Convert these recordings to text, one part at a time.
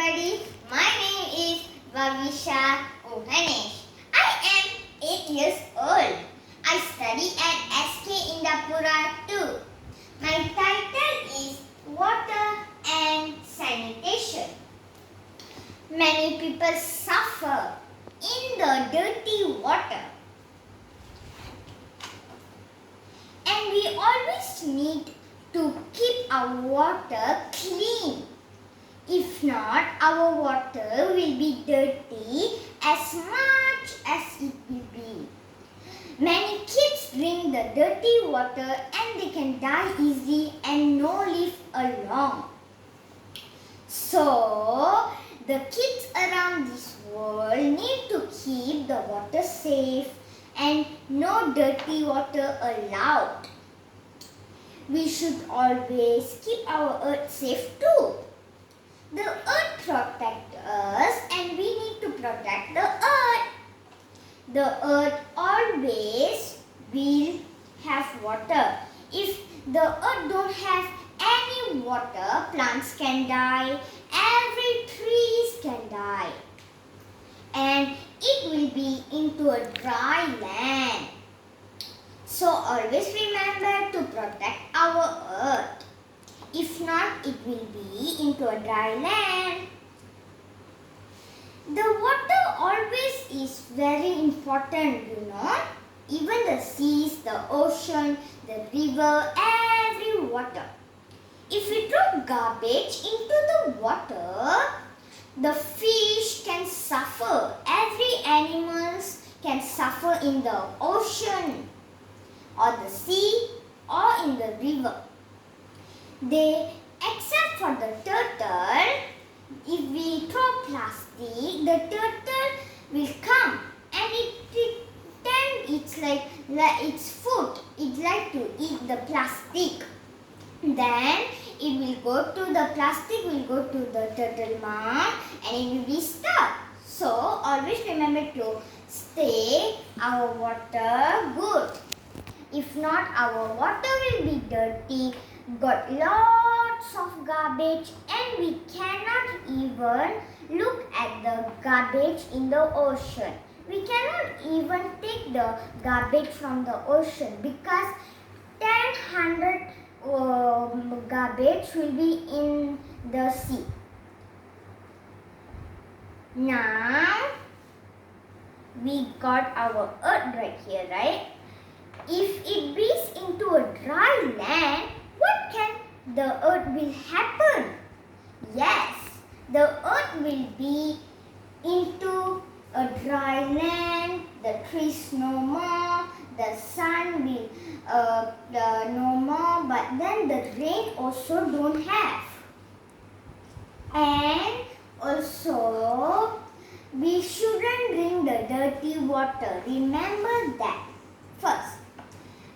everybody. My name is Vavisha Kohanesh. I am 8 years old. I study at SK Indapura too. My title is Water and Sanitation. Many people suffer in the dirty water. And we always need to keep our water clean. If not, our water will be dirty as much as it will be. Many kids drink the dirty water and they can die easily and no live long. So, the kids around this world need to keep the water safe and no dirty water allowed. We should always keep our earth safe too. The earth protects us and we need to protect the earth. The earth always will have water. If the earth don't have any water, plants can die, every trees can die. And it will be into a dry land. So always remember to protect our earth. If not, it will be into a dry land. The water always is very important, Even the seas, the ocean, the river, every water. If we throw garbage into the water, the fish can suffer. Every animals can suffer in the ocean or the sea or in the river. Except for the turtle, if we throw plastic, the turtle will come and it pretend it's like its food. It like to eat the plastic. Then it will go to the plastic, will go to the turtle mom and it will be stuck. So always remember to stay our water good. If not, our water will be dirty, got lots of garbage and we cannot even look at the garbage in the ocean. We cannot even take the garbage from the ocean because 100 garbage will be in the sea. Now, we got our earth right here, right? If it breathes into a dry land, what can the earth will happen? Yes, the earth will be into a dry land, the trees no more, the sun will no more, but then the rain also don't have. And also, we shouldn't drink the dirty water. Remember that. First,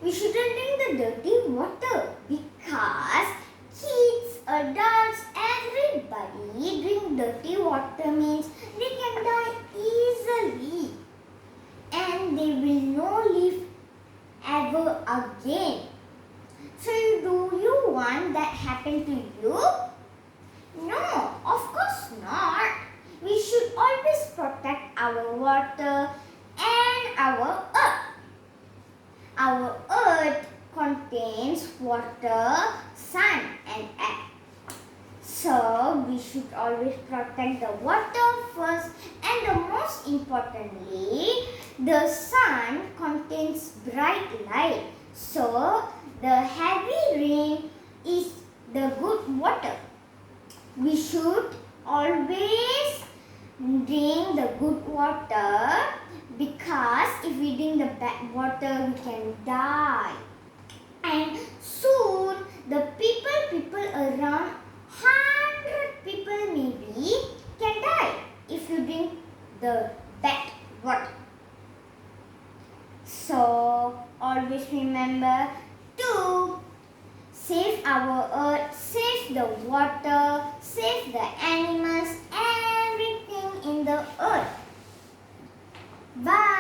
we shouldn't drink the dirty water because kids, adults, everybody drink dirty water means they can die easily and they will not live ever again. So do you want that happen to you? No, of course not. We should always protect our water and our earth. Our earth contains water, sun and air. So, we should always protect the water first and the most importantly, the sun contains bright light. So, the heavy rain is the good water. We should always drink the good water because if we drink the bad water, we can die. And soon, the people around 100 people maybe can die if you drink the bad water. So, always remember to save our earth, save the water, save the animals, everything in the earth. Bye.